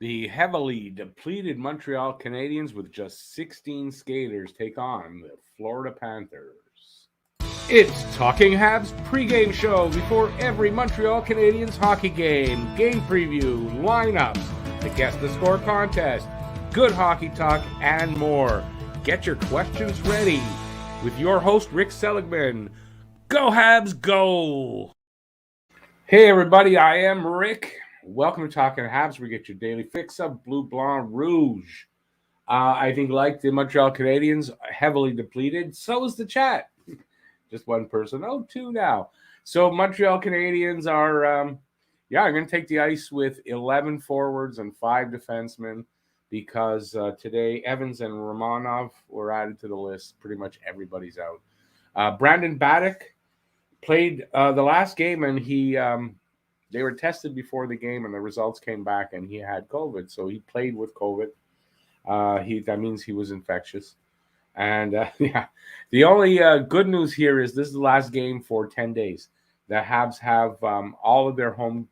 The heavily depleted Montreal Canadiens with just 16 skaters take on the Florida Panthers. It's Talking Habs pregame show before every Montreal Canadiens hockey game preview, lineups, the Guess the Score contest, good hockey talk, and more. Get your questions ready with your host, Rick Seligman. Go Habs, go! Hey everybody, I am Rick. Welcome to Talking Habs. We get your daily fix of Bleu Blanc Rouge. I think, like the Montreal Canadiens, heavily depleted. So is the chat. Just one person. Oh, two now. So Montreal Canadiens are, I'm going to take the ice with 11 forwards and 5 defensemen because today Evans and Romanov were added to the list. Pretty much everybody's out. Brandon Baddock played the last game, and they were tested before the game, and the results came back, and he had COVID. So he played with COVID. That means he was infectious. And the only good news here is this is the last game for 10 days. The Habs have all of their home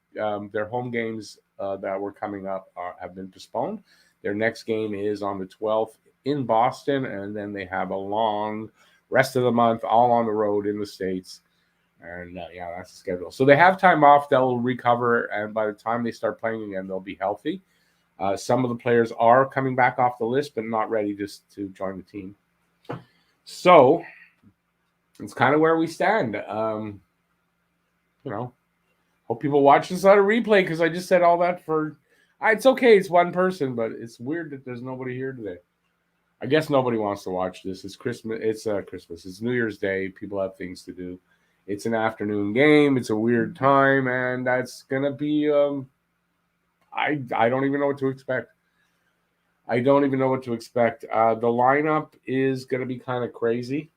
games that were coming up have been postponed. Their next game is on the 12th in Boston, and then they have a long rest of the month all on the road in the States. And that's the schedule. So they have time off. They'll recover, and by the time they start playing again, they'll be healthy. Some of the players are coming back off the list, but not ready just to join the team. So it's kind of where we stand. Hope people watch this on a replay because I just said all that for. It's okay. It's one person, but it's weird that there's nobody here today. I guess nobody wants to watch this. It's Christmas. It's Christmas. It's New Year's Day. People have things to do. It's an afternoon game. It's a weird time, and that's gonna be. I don't even know what to expect. The lineup is gonna be kind of crazy.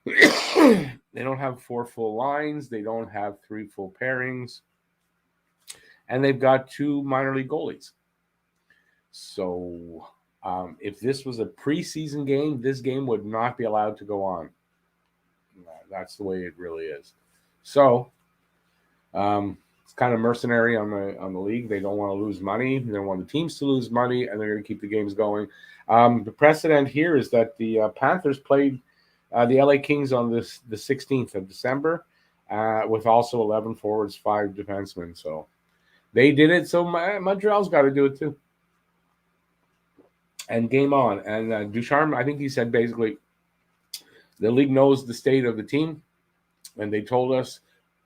They don't have 4 full lines. They don't have 3 full pairings, and they've got 2 minor league goalies. So, if this was a preseason game, this game would not be allowed to go on. That's the way it really is. So, it's kind of mercenary on the league. They don't want to lose money. They don't want the teams to lose money, and they're going to keep the games going. The precedent here is that the Panthers played the LA Kings on the 16th of December with also 11 forwards, 5 defensemen. So they did it. So Montreal's got to do it too. And game on. And Ducharme, I think he said basically, the league knows the state of the team, and they told us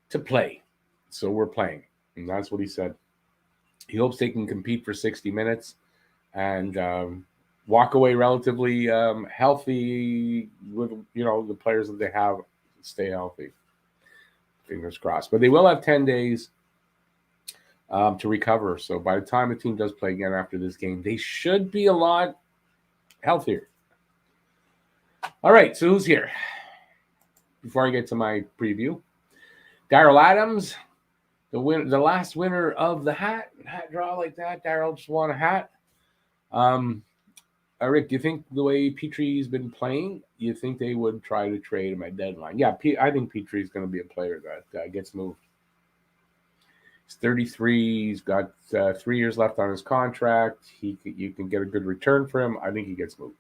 to play. So we're playing. And that's what he said. He hopes they can compete for 60 minutes and walk away relatively healthy with, the players that they have stay healthy. Fingers crossed. But they will have 10 days to recover. So by the time the team does play again after this game, they should be a lot healthier. All right, so who's here? Before I get to my preview, Daryl Adams, the last winner of the hat draw like that. Daryl just won a hat. Rick, do you think the way Petry's been playing, you think they would try to trade him at deadline? Yeah, I think Petry's going to be a player that gets moved. He's 33. He's got 3 years left on his contract. You can get a good return for him. I think he gets moved.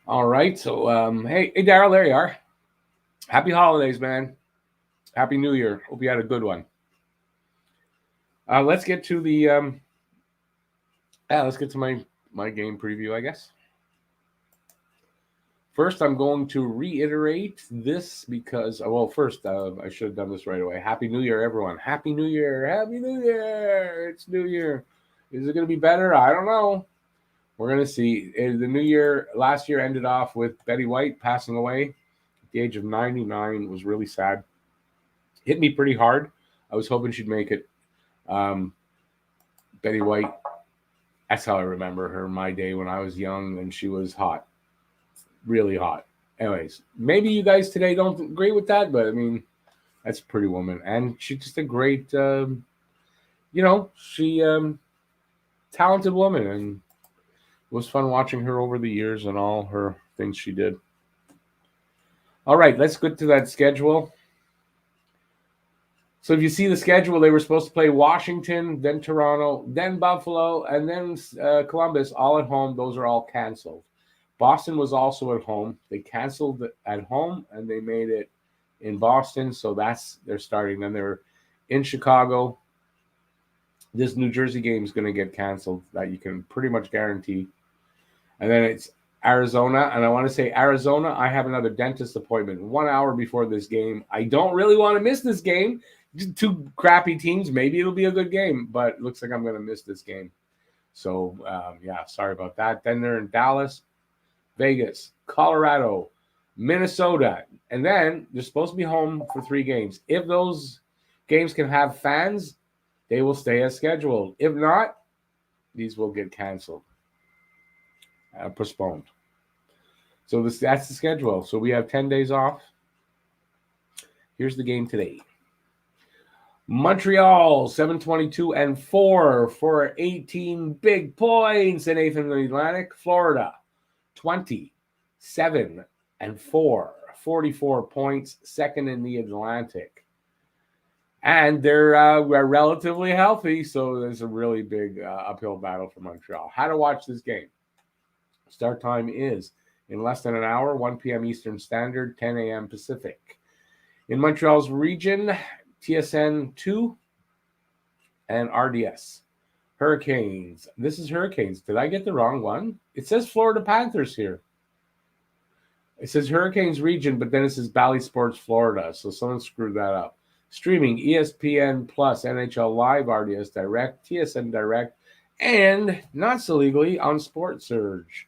All right, so hey, Daryl, there you are. Happy holidays, man. Happy New Year. Hope you had a good one. Let's get to the my game preview, I guess. First, I'm going to reiterate this because, first, I should have done this right away. Happy New Year, everyone. Happy New Year. Happy New Year. It's New Year. Is it going to be better? I don't know. We're going to see. The new year, last year ended off with Betty White passing away at the age of 99. It was really sad. Hit me pretty hard. I was hoping she'd make it. Betty White, that's how I remember her in my day when I was young, and she was hot. Really hot. Anyways, maybe you guys today don't agree with that, but I mean, that's a pretty woman. And she's just a great, talented woman, and it was fun watching her over the years and all her things she did. All right, let's get to that schedule. So if you see the schedule, they were supposed to play Washington, then Toronto, then Buffalo, and then Columbus, all at home. Those are all canceled. Boston was also at home. They canceled at home, and they made it in Boston. So they're starting. Then they're in Chicago. This New Jersey game is going to get canceled. That you can pretty much guarantee. And then it's Arizona. And I want to say Arizona, I have another dentist appointment 1 hour before this game. I don't really want to miss this game. Two crappy teams. Maybe it'll be a good game, but it looks like I'm going to miss this game. So, sorry about that. Then they're in Dallas, Vegas, Colorado, Minnesota. And then they're supposed to be home for 3 games. If those games can have fans, they will stay as scheduled. If not, these will get canceled, postponed. So that's the schedule. So we have 10 days off. Here's the game today. Montreal, 7-22-4 for 18 big points in 8th in the Atlantic. Florida, 27-4, 44 points, 2nd in the Atlantic. And they're relatively healthy, so there's a really big uphill battle for Montreal. How to watch this game? Start time is in less than an hour, 1 p.m. Eastern Standard, 10 a.m. Pacific. In Montreal's region, TSN 2 and RDS. Hurricanes. This is Hurricanes. Did I get the wrong one? It says Florida Panthers here. It says Hurricanes region, but then it says Bally Sports Florida. So someone screwed that up. Streaming ESPN Plus, NHL Live, RDS Direct, TSN Direct, and not so legally on Sports Surge.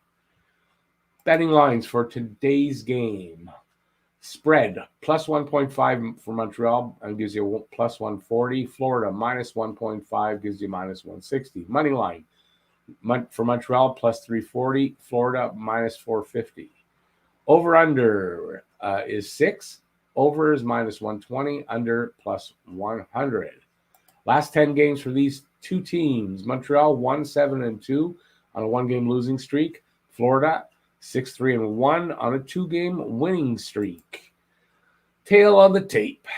Betting lines for today's game. Spread, plus 1.5 for Montreal and gives you plus 140. Florida, minus 1.5 gives you minus 160. Money line for Montreal, plus 340. Florida, minus 450. Over-under is 6. Over is minus 120. Under, plus 100. Last 10 games for these two teams. Montreal, 1-7-2 on a 1-game losing streak. Florida, 6-3-1 on a 2-game winning streak. Tail on the tape.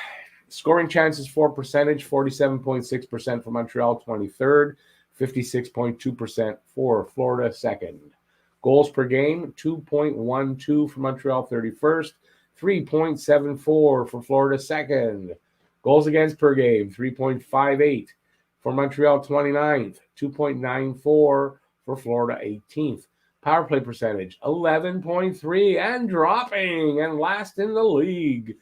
Scoring chances for percentage, 47.6% for Montreal, 23rd, 56.2% for Florida, 2nd. Goals per game, 2.12 for Montreal, 31st, 3.74 for Florida, 2nd. Goals against per game, 3.58 for Montreal, 29th, 2.94 for Florida, 18th. Power play percentage, 11.3 and dropping and last in the league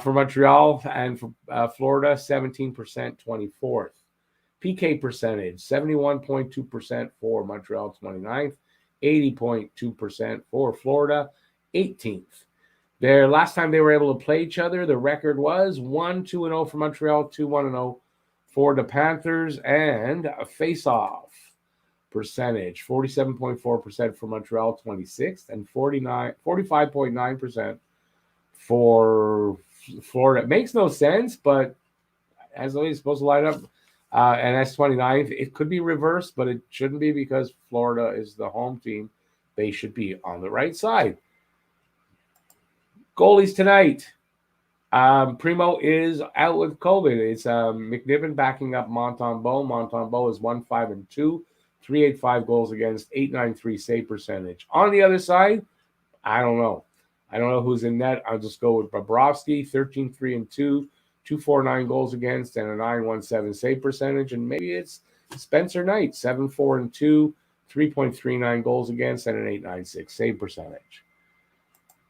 for Montreal, and for Florida, 17%, 24th. PK percentage, 71.2% for Montreal, 29th, 80.2% for Florida, 18th. Their last time they were able to play each other, the record was 1-2-0 for Montreal, 2-1-0 for the Panthers, and a face-off percentage, 47.4% for Montreal, 26th, and 45.9% for Florida. It makes no sense, but as always, supposed to line up, and that's 29th. It could be reversed, but it shouldn't be because Florida is the home team. They should be on the right side. Goalies tonight. Primo is out with COVID. It's McNiven backing up Montembeault. Montembeault is 1-5-2. 385 goals against, 893 save percentage. On the other side, I don't know. I don't know who's in net. I'll just go with Bobrovsky, 13-3-2, 249 goals against, and a 917 save percentage. And maybe it's Spencer Knight, 7-4-2, 3.39 goals against, and an 896 save percentage.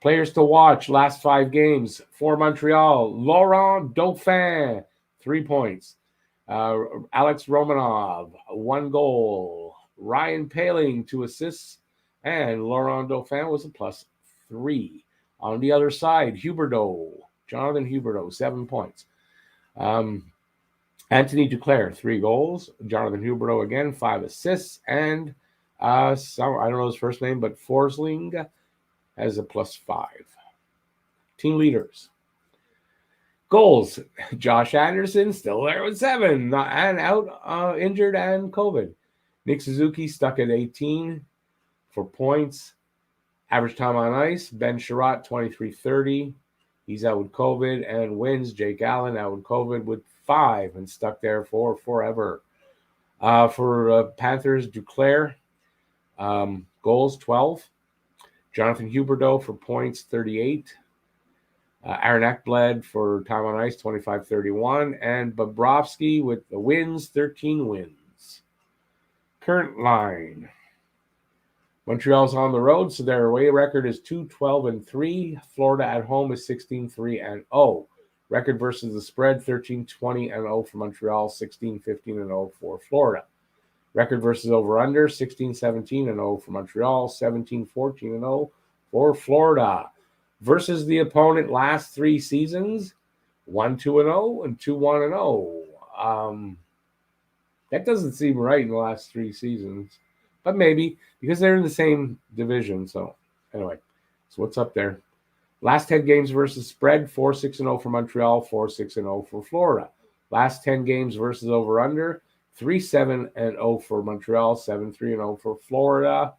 Players to watch, last 5 games for Montreal. Laurent Dauphin, 3 points. Alex Romanov, 1 goal. Ryan Poehling, 2 assists. And Laurent Dauphin was a +3. On the other side, Jonathan Huberdeau, 7 points. Anthony Duclair, 3 goals. Jonathan Huberdeau again, 5 assists. And I don't know his first name, but Forsling has a +5. Team leaders. Goals, Josh Anderson still there with 7 and out injured and COVID. Nick Suzuki stuck at 18 for points. Average time on ice, Ben Sherratt, 23-30. He's out with COVID and wins. Jake Allen out with COVID with 5 and stuck there for forever. For Panthers, Duclair, goals 12. Jonathan Huberdeau for points 38. Aaron Ekblad for time on ice 25-31. And Bobrovsky with the wins, 13 wins. Current line. Montreal's on the road, so their away record is 2-12-3. Florida at home is 16-3-0. Record versus the spread 13-20-0 for Montreal, 16-15-0 for Florida. Record versus over-under 16-17-0 for Montreal, 17-14-0 for Florida. Versus the opponent last 3 seasons, 1-2-0 and 2-1-0. That doesn't seem right in the last 3 seasons. But maybe, because they're in the same division. So, anyway, so what's up there? Last 10 games versus spread, 4-6-0 for Montreal, 4-6-0 for Florida. Last 10 games versus over-under, 3-7-0 for Montreal, 7-3-0 for Florida.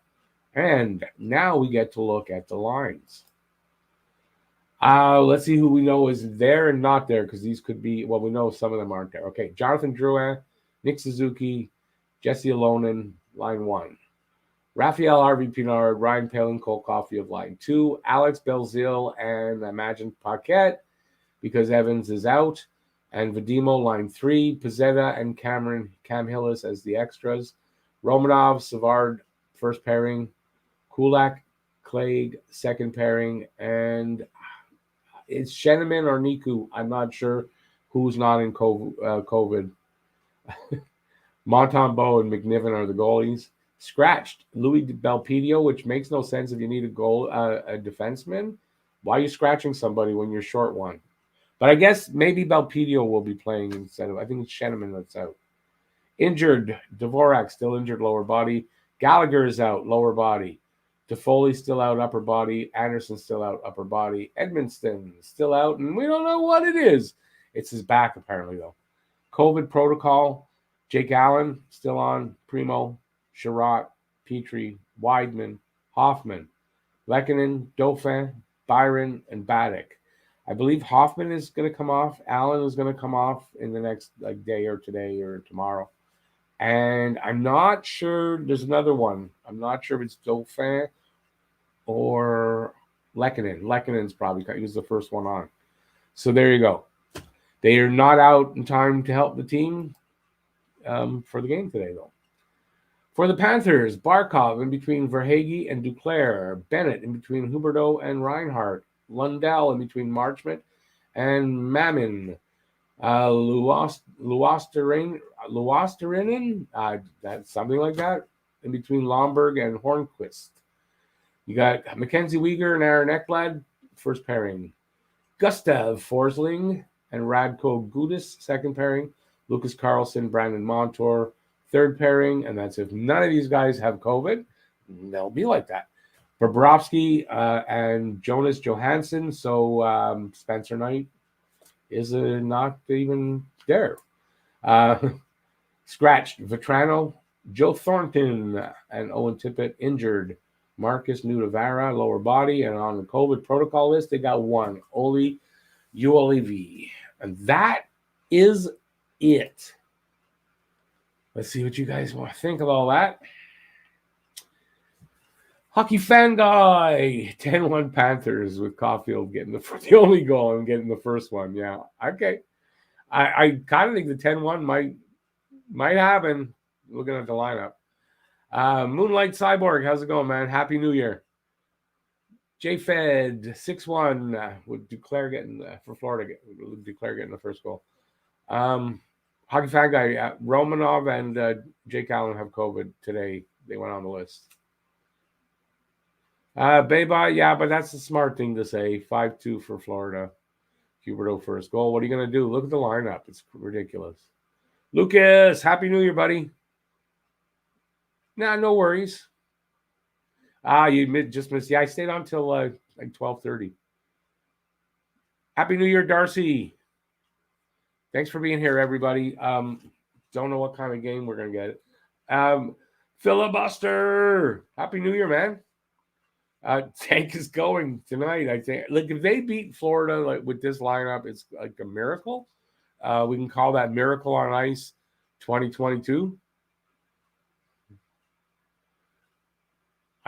And now we get to look at the lines. Let's see who we know is there and not there, because these could be, well, we know some of them aren't there. Okay, Jonathan Drouin, Nick Suzuki, Jesse Alonen, line 1. Raphael Harvey Pinard, Ryan Poehling, Cole Caulfield, line 2. Alex Belzile and Imagine Paquette, because Evans is out. And Vadimo, line 3. Pizzetta and Cam Hillis as the extras. Romanov, Savard, first pairing. Kulak, Clegg, second pairing. And it's Sheneman or Niku. I'm not sure who's not in COVID. Montembeault and McNiven are the goalies. Scratched Louis Belpedio, which makes no sense if you need a defenseman. Why are you scratching somebody when you're short one? But I guess maybe Belpedio will be playing instead of, I think it's Sheneman that's out. Injured, Dvorak still injured lower body. Gallagher is out, lower body. Toffoli still out, upper body. Anderson still out, upper body. Edmonston still out, and we don't know what it is. It's his back, apparently, though. COVID protocol. Jake Allen still on. Primo, Sherratt, Petrie, Weidman, Hoffman, Lehkonen, Dauphin, Byron, and Baddock. I believe Hoffman is going to come off. Allen is going to come off in the next day or today or tomorrow. And I'm not sure. There's another one. I'm not sure if it's Dauphin or Lehkonen. Lehkonen's probably, he was the first one on. So there you go. They are not out in time to help the team for the game today, though. For the Panthers, Barkov in between Verhaeghe and Duclair. Bennett in between Huberdeau and Reinhart. Lundell in between Marchment and Mamin. Luostarinen, that's something like that, in between Lomberg and Hornquist. You got Mackenzie Weegar and Aaron Ekblad, first pairing. Gustav Forsling and Radko Gudas, second pairing. Lucas Carlson, Brandon Montour, third pairing. And that's if none of these guys have COVID, they'll be like that. Bobrovsky and Jonas Johansson. So Spencer Knight is not even there. Scratched Vetrano, Joe Thornton, and Owen Tippett injured. Marcus Nudavara, lower body, and on the COVID protocol list, they got one, Oli Uolivi. And that is it. Let's see what you guys want to think of all that. Hockey Fan Guy, 10-1 Panthers with Caulfield getting the only goal and getting the first one. Yeah, okay. I kind of think the 10-1 might happen looking at the lineup. Moonlight Cyborg, how's it going, man? Happy New Year. J-Fed, 6-1 with Duclair getting, for Florida, Duclair getting the first goal. Hockey Fan Guy, Romanov and Jake Allen have COVID today. They went on the list. Beba, yeah, but that's a smart thing to say. 5-2 for Florida. Huberdeau first goal. What are you going to do? Look at the lineup. It's ridiculous. Lucas, Happy New Year, buddy. Nah, no worries. You just missed. Yeah, I stayed on till like 12:30. Happy New Year, Darcy. Thanks for being here, everybody. Don't know what kind of game we're going to get. Filibuster. Happy New Year, man. Tank is going tonight. I think. Like if they beat Florida like with this lineup, it's like a miracle. We can call that Miracle on Ice 2022.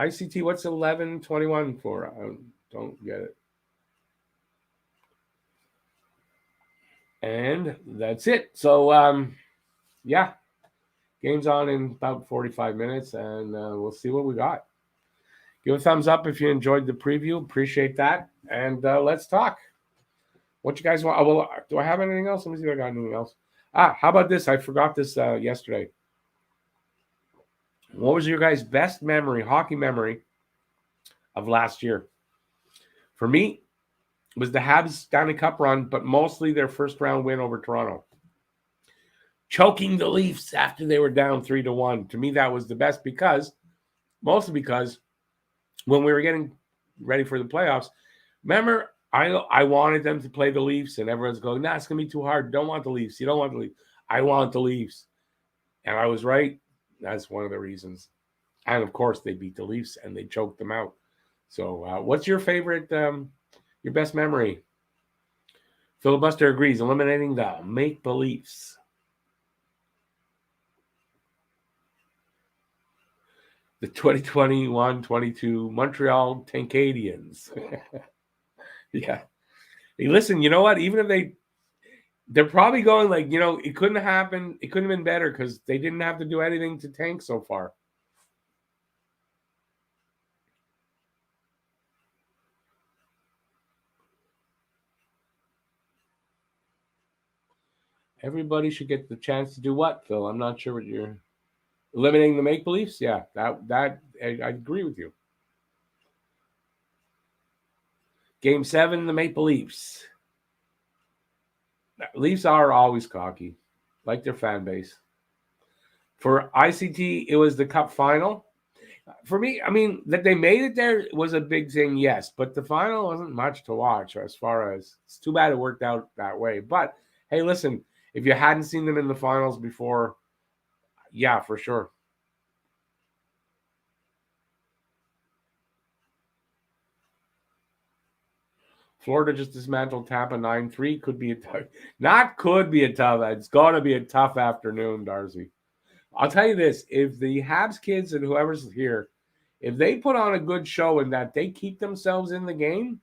ICT, what's 11-21 for? I don't get it. And that's it. So, yeah, game's on in about 45 minutes, and we'll see what we got. Give a thumbs up if you enjoyed the preview. Appreciate that. And let's talk. What you guys want? Well, do I have anything else? Let me see if I got anything else. How about this? I forgot this yesterday. What was your guys' best memory, hockey memory, of last year? For me, it was the Habs Stanley Cup run, but mostly their first round win over Toronto. Choking the Leafs after they were down 3-1. To me, that was the best mostly because when we were getting ready for the playoffs, remember, I wanted them to play the Leafs, and everyone's going, nah, it's going to be too hard. Don't want the Leafs. You don't want the Leafs. I want the Leafs. And I was right. That's one of the reasons. And, of course, they beat the Leafs, and they choked them out. So what's your favorite, your best memory? Filibuster agrees. Eliminating the make-believes. The 2021-22 Montreal Canadiens. Yeah. Hey, listen, you know what? Even if they're probably going like, it couldn't have happened. It couldn't have been better because they didn't have to do anything to tank so far. Everybody should get the chance to do what, Phil? I'm not sure what you're eliminating the make-believes. Yeah, that I agree with you. Game 7, the Maple Leafs. Leafs are always cocky, like their fan base. For ICT, it was the Cup final. For me, I mean, that they made it there was a big thing, yes, but the final wasn't much to watch as far as it's too bad it worked out that way. But hey, listen, if you hadn't seen them in the finals before, yeah, for sure. Florida just dismantled Tampa 9-3. Could be could be a tough. It's going to be a tough afternoon, Darcy. I'll tell you this: if the Habs kids and whoever's here, if they put on a good show and that they keep themselves in the game,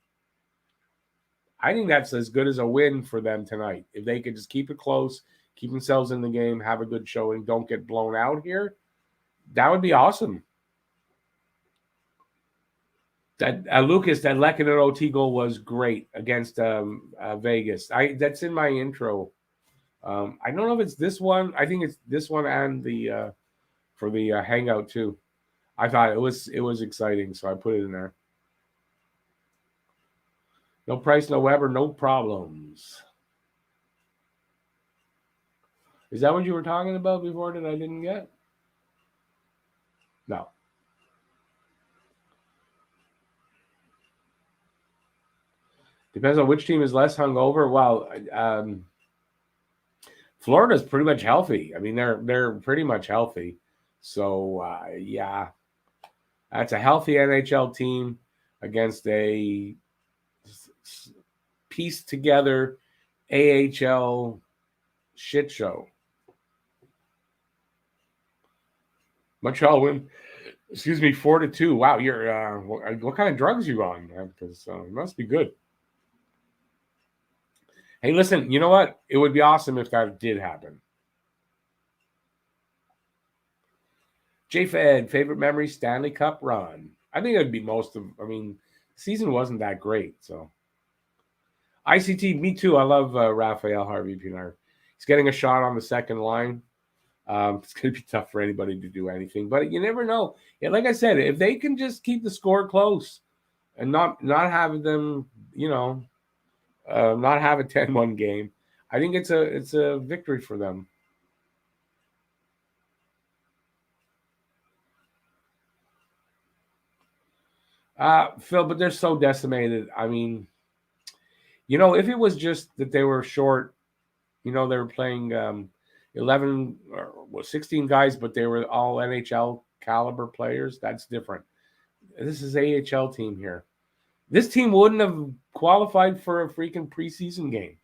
I think that's as good as a win for them tonight. If they could just keep it close, keep themselves in the game, have a good showing, don't get blown out here, that would be awesome. That Lucas, that Lehkonen OT goal was great against Vegas. That's in my intro. I don't know if it's this one. I think it's this one and the for the hangout too. I thought it was exciting, so I put it in there. No Price, no Weber, no problems. Is that what you were talking about before that I didn't get? No. Depends on which team is less hungover. Well, Florida's pretty much healthy. I mean, they're pretty much healthy. So yeah, that's a healthy NHL team against a pieced together AHL shit show. Montreal win. Excuse me, 4-2. Wow, you're what kind of drugs you on, man? Because it must be good. Hey, listen, you know what? It would be awesome if that did happen. J-Fed, favorite memory, Stanley Cup run. I think it would be season wasn't that great, so. ICT, me too. I love Raphael Harvey-Pinard. He's getting a shot on the second line. It's going to be tough for anybody to do anything, but you never know. Yeah, like I said, if they can just keep the score close and not have them, not have a 10-1 game, I think it's a victory for them. Phil, but they're so decimated. I mean, if it was just that they were short, they were playing 11 or 16 guys, but they were all NHL caliber players, that's different. This is AHL team here. This team wouldn't have qualified for a freaking preseason game.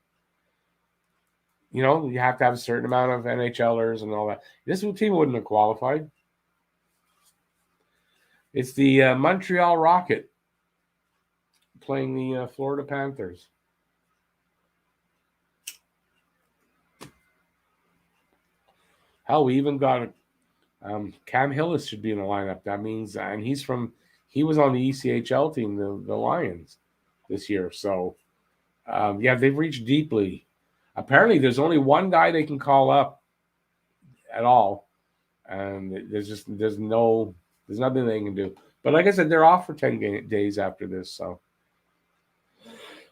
You know, you have to have a certain amount of NHLers and all that. This team wouldn't have qualified. It's the Montreal Rocket playing the Florida Panthers. Hell, we even got Cam Hillis should be in the lineup. That means, and he was on the ECHL team, the Lions, this year. So, yeah, they've reached deeply. Apparently, there's only one guy they can call up at all, and there's nothing they can do. But like I said, they're off for 10 days after this, so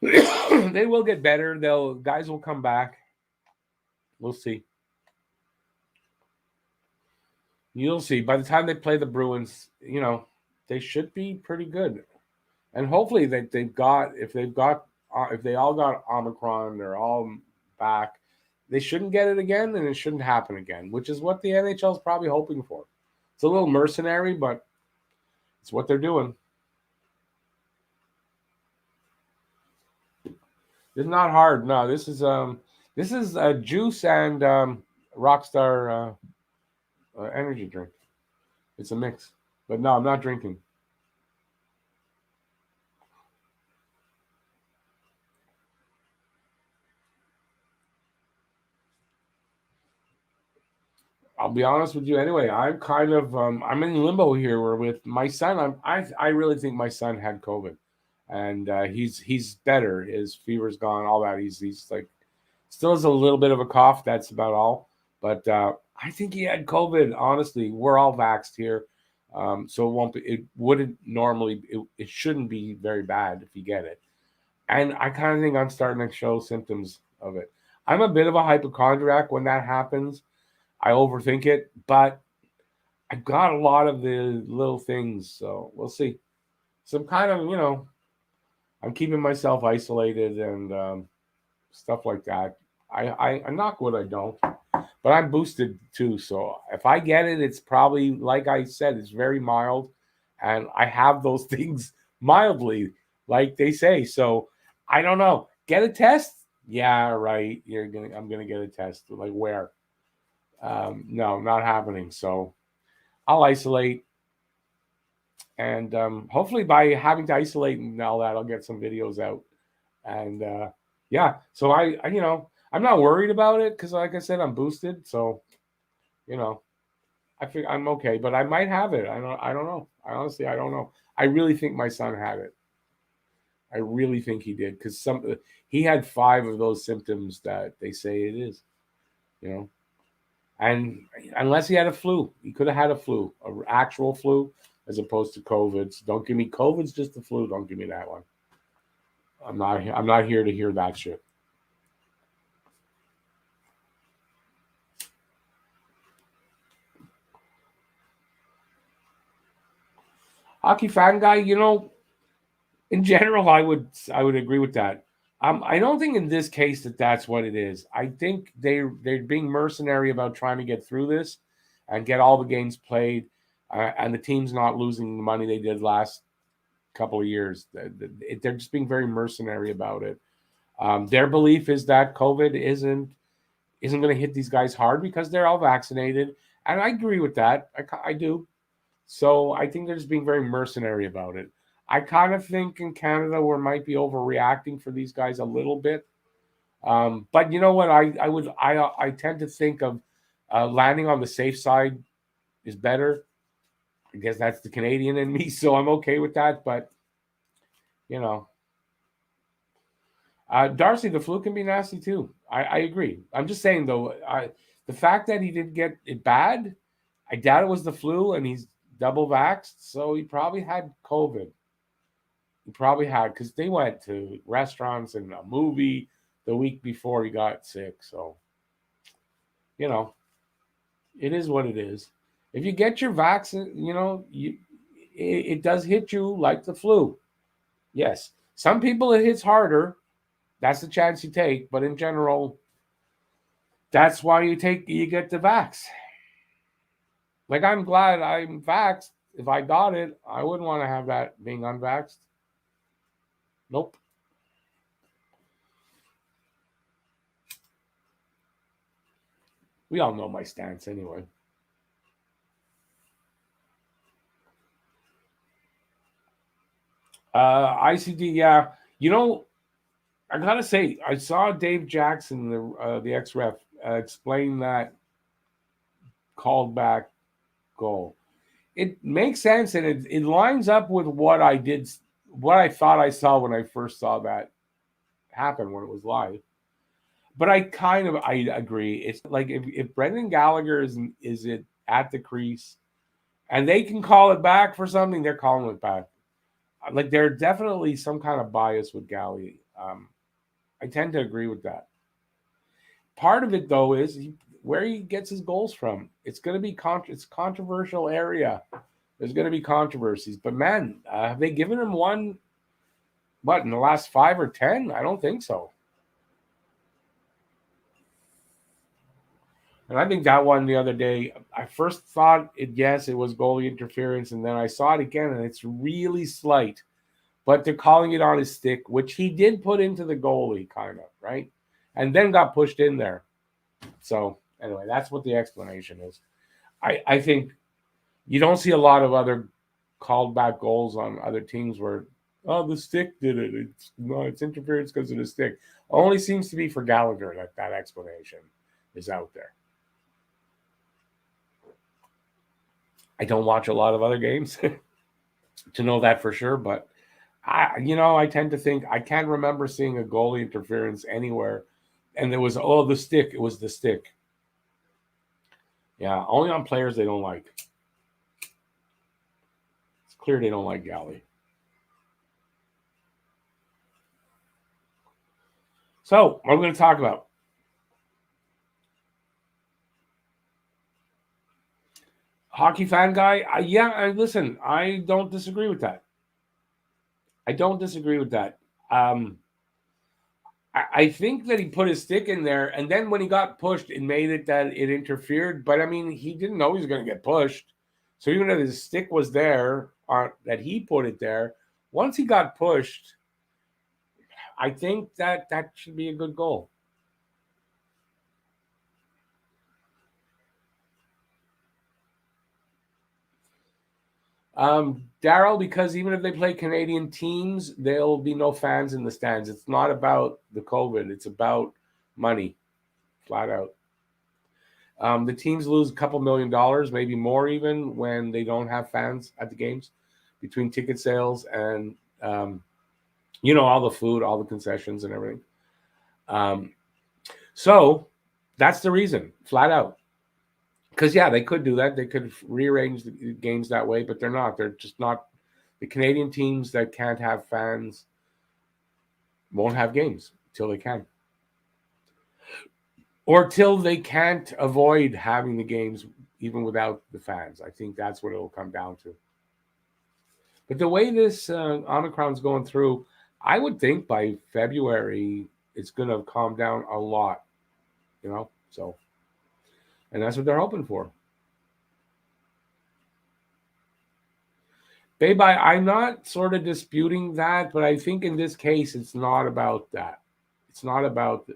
they will get better. Guys will come back. We'll see. You'll see. By the time they play the Bruins, you know, they should be pretty good. And hopefully if they all got Omicron, they're all back. They shouldn't get it again, and it shouldn't happen again, which is what the NHL is probably hoping for. It's a little mercenary, but it's what they're doing. It's not hard. No, this is juice and Rockstar energy drink. It's a mix, but no, I'm not drinking. I'll be honest with you anyway. I'm kind of I'm in limbo here. Where with my son, I really think my son had COVID, and he's better. His fever's gone. All that. He's like still has a little bit of a cough. That's about all. But I think he had COVID. Honestly, we're all vaxxed here, so it won't be. It wouldn't normally. It shouldn't be very bad if you get it. And I kind of think I'm starting to show symptoms of it. I'm a bit of a hypochondriac when that happens. I overthink it, but I've got a lot of the little things, so we'll see. Some kind of, I'm keeping myself isolated and stuff like that. I knock wood I don't, but I'm boosted too. So if I get it, it's probably, like I said, it's very mild, and I have those things mildly, like they say. So I don't know. Get a test? Yeah, right. I'm gonna get a test. Like where? No, not happening. So I'll isolate, and hopefully by having to isolate and all that, I'll get some videos out. And yeah, so I'm not worried about it because, like I said, I'm boosted. So I think I'm okay, but I might have it. I don't know. I don't know. I really think my son had it. I really think he did because he had 5 of those symptoms that they say it is. And unless he had a flu, he could have had a flu, an actual flu, as opposed to COVID. So don't give me COVID's just the flu. Don't give me that one. I'm not here to hear that shit. Hockey fan guy, in general, I would agree with that. I don't think in this case that's what it is. I think they're being mercenary about trying to get through this and get all the games played, and the team's not losing the money they did last couple of years. They're just being very mercenary about it. Their belief is that COVID isn't going to hit these guys hard because they're all vaccinated, and I agree with that. I do. So I think they're just being very mercenary about it. I kind of think in Canada we might be overreacting for these guys a little bit. But you know what? I tend to think of landing on the safe side is better. I guess that's the Canadian in me, so I'm okay with that. But Darcy, the flu can be nasty too. I agree. I'm just saying though, the fact that he didn't get it bad, I doubt it was the flu, and he's double vaxxed, so he probably had COVID. He probably had, because they went to restaurants and a movie the week before he got sick. So, it is what it is. If you get your vaccine, it does hit you like the flu. Yes. Some people it hits harder. That's the chance you take. But in general, that's why you get the vax. Like, I'm glad I'm vaxxed if I got it, I wouldn't want to have that being unvaxxed. Nope. We all know my stance anyway. ICD, yeah. You know, I gotta say, I saw Dave Jackson, the ex-ref, explain that called back goal. It makes sense, and it lines up with what I thought I saw when I first saw that happen when it was live. But I agree. It's like if Brendan Gallagher is it at the crease and they can call it back for something, they're calling it back. Like there's definitely some kind of bias with Galley. I tend to agree with that. Part of it though is where he gets his goals from. It's going to be it's a controversial area. There's going to be controversies, but man, have they given him one? What in the last 5 or 10? I don't think so. And I think that one the other day, I first thought it was goalie interference, and then I saw it again, and it's really slight. But they're calling it on his stick, which he did put into the goalie, kind of, right? And then got pushed in there. So anyway, that's what the explanation is. I think you don't see a lot of other called back goals on other teams where, oh, the stick did it. It's interference because of the stick. Only seems to be for Gallagher that explanation is out there. I don't watch a lot of other games to know that for sure, but I tend to think I can't remember seeing a goalie interference anywhere, and there was the stick. It was the stick. Yeah, only on players they don't like. It's clear they don't like Galley. So, what are we going to talk about? Hockey fan guy? Listen, I don't disagree with that. I don't disagree with that. I think that he put his stick in there, and then when he got pushed, it made it that it interfered. But I mean, he didn't know he was going to get pushed. So even though his stick was there, that he put it there, once he got pushed, I think that should be a good goal. Daryl, because even if they play Canadian teams, there'll be no fans in the stands. It's not about the COVID. It's about money, flat out. The teams lose a couple $1 million, maybe more even, when they don't have fans at the games, between ticket sales and all the food, all the concessions, and everything. So that's the reason, flat out. Because they could do that. They could rearrange the games that way, but they're not. They're just not. The Canadian teams that can't have fans won't have games till they can. Or till they can't avoid having the games even without the fans. I think that's what it'll come down to. But the way this Omicron's going through, I would think by February it's going to calm down a lot, so, and that's what they're hoping for. Babe, I'm not sort of disputing that, but I think in this case, it's not about that. It's not about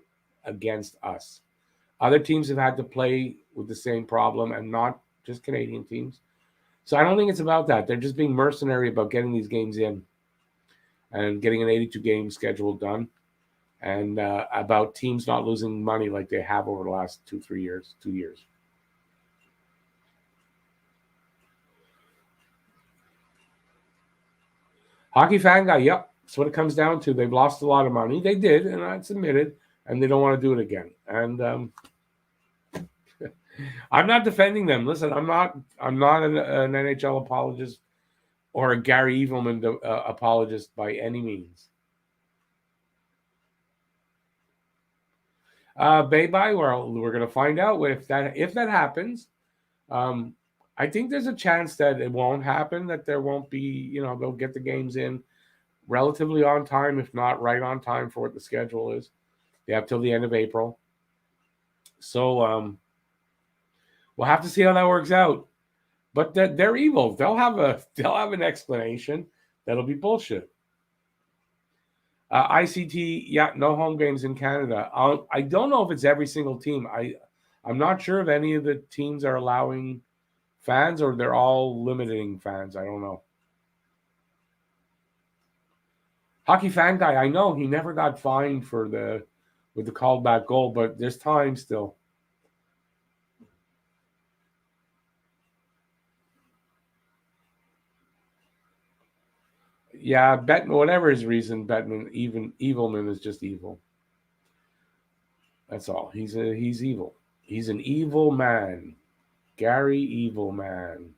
against us. Other teams have had to play with the same problem, and not just Canadian teams. So I don't think it's about that. They're just being mercenary about getting these games in and getting an 82-game schedule done, and about teams not losing money like they have over the last 2 years. Hockey fan guy, yep. That's what it comes down to. They've lost a lot of money. They did, and that's admitted, and they don't want to do it again. And I'm not defending them. Listen, I'm not an NHL apologist or a Gary Evilman apologist by any means. Bye-bye. We're going to find out if that happens. I think there's a chance that it won't happen, that there won't be, they'll get the games in relatively on time, if not right on time for what the schedule is. They have till the end of April. So we'll have to see how that works out. But they're evil. They'll have an explanation that'll be bullshit. ICT, yeah, no home games in Canada. I don't know if it's every single team. I'm not sure if any of the teams are allowing fans or they're all limiting fans. I don't know. Hockey fan guy, I know he never got fined with the called back goal, but there's time still. Yeah, Bettman, whatever his reason, Bettman, even Evilman is just evil. That's all. He's evil. He's an evil man. Gary Evil Man.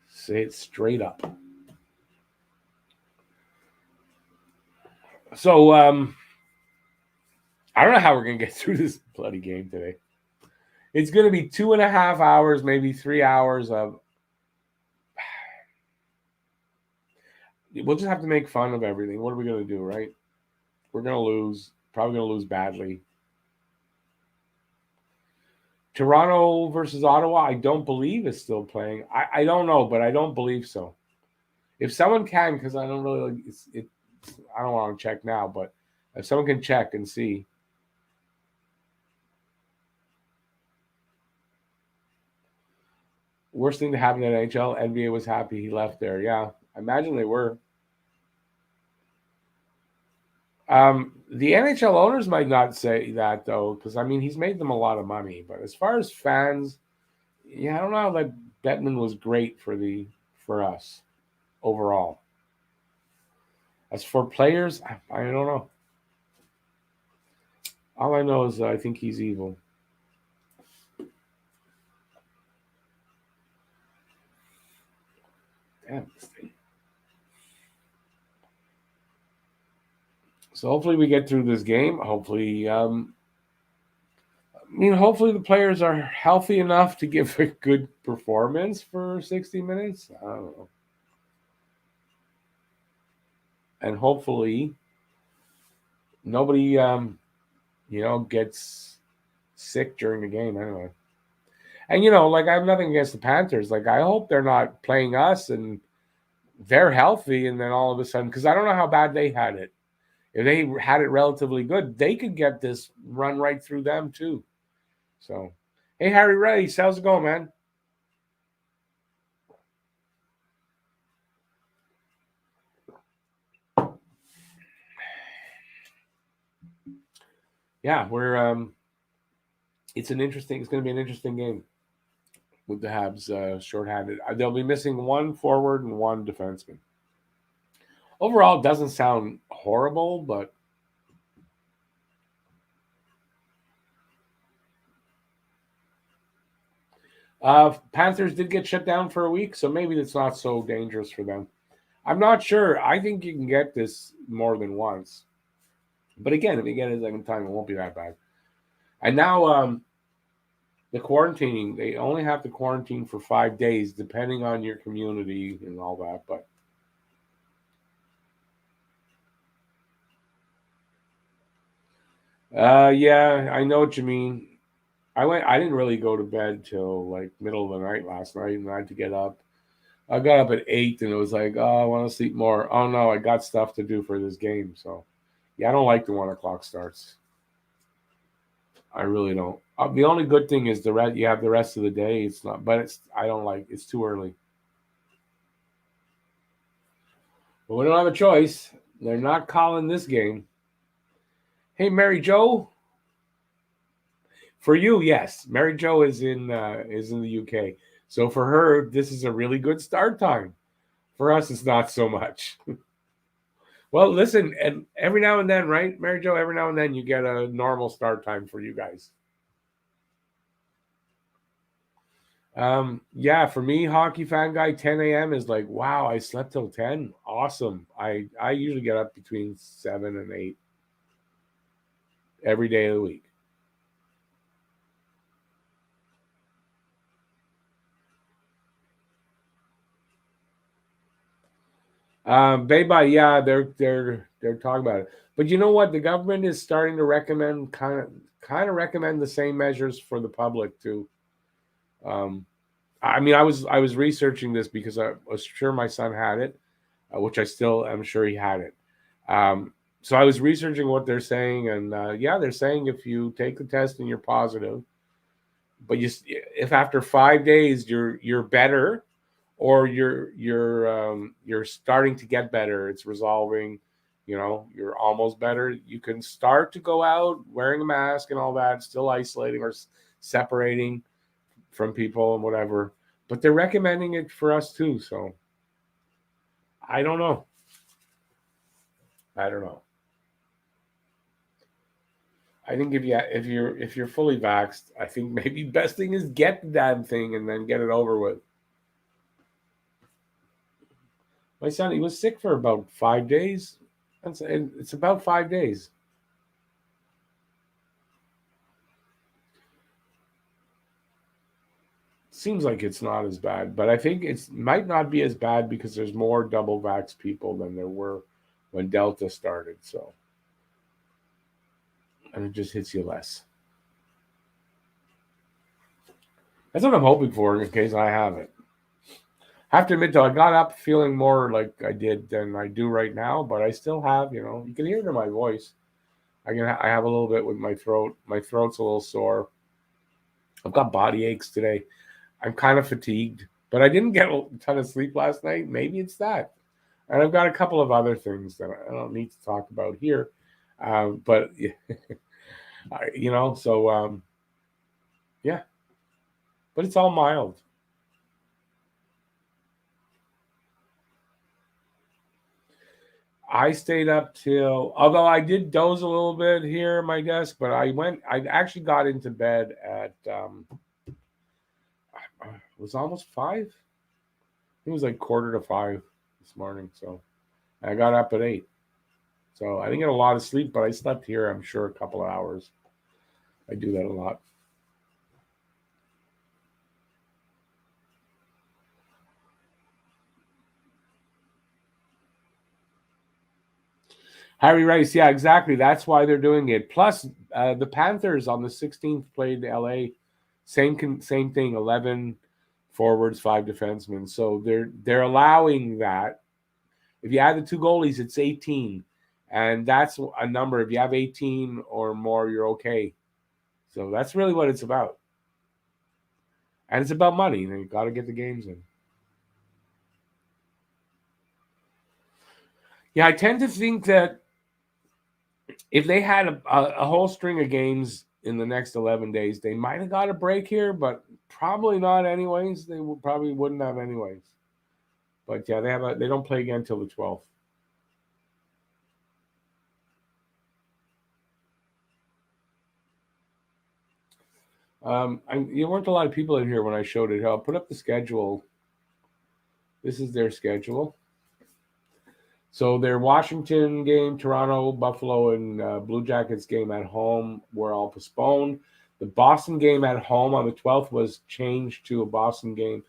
Say it straight up. So I don't know how we're gonna get through this bloody game today. It's gonna be 2.5 hours, maybe 3 hours of. We'll just have to make fun of everything. What are we gonna do, right? We're gonna lose. Probably gonna lose badly. Toronto versus Ottawa, I don't believe is still playing. I don't know, but I don't believe so. If someone can, because I don't really I don't want to check now, but if someone can check and see. Worst thing to happen in NHL, NBA was happy he left there. Yeah, I imagine they were. The NHL owners might not say that though, because I mean he's made them a lot of money. But as far as fans, yeah, I don't know that Bettman was great for us overall. As for players, I don't know. All I know is I think he's evil. Damn this thing. So hopefully we get through this game. Hopefully, hopefully the players are healthy enough to give a good performance for 60 minutes. I don't know. And hopefully nobody, gets sick during the game anyway. And, I have nothing against the Panthers. I hope they're not playing us and they're healthy and then all of a sudden, because I don't know how bad they had it. If they had it relatively good, they could get this run right through them too. So, hey, Harry Rice, how's it going, man? Yeah, it's going to be an interesting game with the Habs shorthanded. They'll be missing one forward and one defenseman. Overall, it doesn't sound horrible, but Panthers did get shut down for a week, so maybe it's not so dangerous for them. I'm not sure. I think you can get this more than once. But again, if you get it a second time, it won't be that bad. And now the quarantining, they only have to quarantine for 5 days, depending on your community and all that. But yeah, I know what you mean. I didn't really go to bed till middle of the night last night, and I had to get up. I got up at 8, and it was like, oh, I want to sleep more. Oh no, I got stuff to do for this game. So yeah, I don't like the 1 o'clock starts. I really don't. The only good thing is you have the rest of the day. It's not, but I don't like. It's too early. But we don't have a choice. They're not calling this game. Hey, Mary Jo. For you, yes, Mary Jo is in the UK. So for her, this is a really good start time. For us, it's not so much. Well, listen, and every now and then, right, Mary Jo, every now and then you get a normal start time for you guys. Yeah, for me, hockey fan guy, 10 a.m. is like, wow, I slept till 10. Awesome. I usually get up between 7 and 8 every day of the week. Bye, yeah, they're talking about it. But you know what? The government is starting to recommend kind of recommend the same measures for the public too. I mean, I was researching this because I was sure my son had it, which I still am sure he had it. So I was researching what they're saying, and yeah, they're saying if you take the test and you're positive, but if after 5 days you're better, or you're starting to get better, it's resolving, you're almost better, you can start to go out wearing a mask and all that, still isolating or separating from people and whatever. But they're recommending it for us too, so I don't know. I don't know. I think if you're fully vaxxed, I think maybe best thing is get the damn thing and then get it over with. My son, he was sick for about 5 days. It's about 5 days. Seems like it's not as bad, but I think it might not be as bad because there's more double vax people than there were when Delta started. So, and it just hits you less. That's what I'm hoping for in case I have it. I have to admit, though, I got up feeling more like I did than I do right now, but I still have, you can hear it in my voice. I have a little bit with my throat. My throat's a little sore. I've got body aches today. I'm kind of fatigued, but I didn't get a ton of sleep last night. Maybe it's that. And I've got a couple of other things that I don't need to talk about here. But, so, yeah. But it's all mild. I stayed up although I did doze a little bit here at my desk, but I actually got into bed at, it was almost 5. It was like 4:45 this morning. So I got up at 8. So I didn't get a lot of sleep, but I slept here, I'm sure, a couple of hours. I do that a lot. Harry Rice, yeah, exactly. That's why they're doing it. Plus, the Panthers on the 16th played LA. Same thing. 11 forwards, 5 defensemen. So they're allowing that. If you add the 2 goalies, it's 18, and that's a number. If you have 18 or more, you're okay. So that's really what it's about, and it's about money. You got to get the games in. Yeah, I tend to think that if they had a whole string of games in the next 11 days, they might have got a break here, but probably not anyways. They probably wouldn't have anyways. But yeah, they don't play again until the 12th. There weren't a lot of people in here when I showed it. I'll put up the schedule. This is their schedule. So their Washington game, Toronto, Buffalo, and Blue Jackets game at home were all postponed. The Boston game at home on the 12th was changed to a Boston game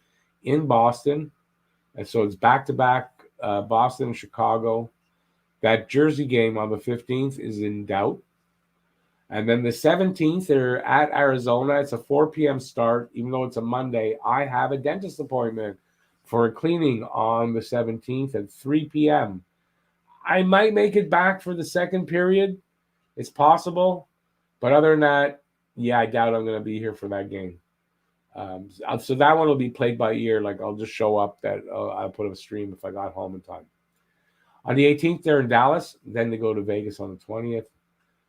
in Boston. And so it's back-to-back Boston and Chicago. That Jersey game on the 15th is in doubt. And then the 17th, they're at Arizona. It's a 4 p.m. start, even though it's a Monday. I have a dentist appointment for a cleaning on the 17th at 3 p.m. I might make it back for the second period. It's possible. But other than that, yeah, I doubt I'm going to be here for that game. So that one will be played by ear. Like, I'll just show up that I'll put up a stream if I got home in time. On the 18th, they're in Dallas. Then they go to Vegas on the 20th.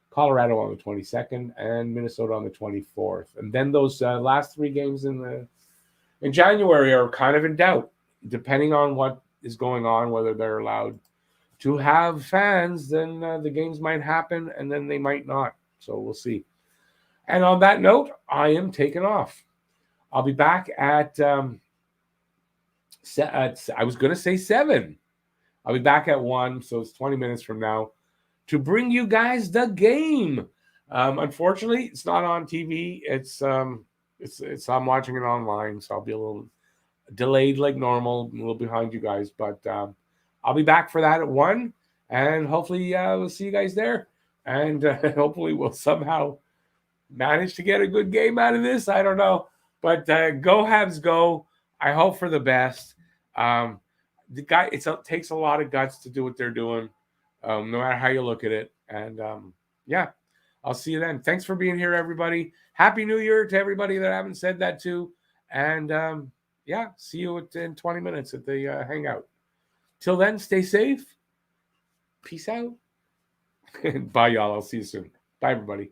Colorado on the 22nd, and Minnesota on the 24th. And then those last 3 games in January are kind of in doubt, depending on what is going on, whether they're allowed to have fans. Then the games might happen, and then they might not. So we'll see. And on that note, I am taking off. I'll be back at I was going to say 7. I'll be back at 1, so it's 20 minutes from now, to bring you guys the game. Unfortunately, it's not on TV. It's I'm watching it online, so I'll be a little delayed like normal, a little behind you guys. But I'll be back for that at 1, and hopefully we'll see you guys there. And hopefully we'll somehow manage to get a good game out of this. I don't know. But go Habs go. I hope for the best. The guy, it takes a lot of guts to do what they're doing, no matter how you look at it. And yeah, I'll see you then. Thanks for being here, everybody. Happy New Year to everybody that I haven't said that to. And yeah, see you in 20 minutes at the hangout. Till then, stay safe. Peace out. Bye, y'all. I'll see you soon. Bye, everybody.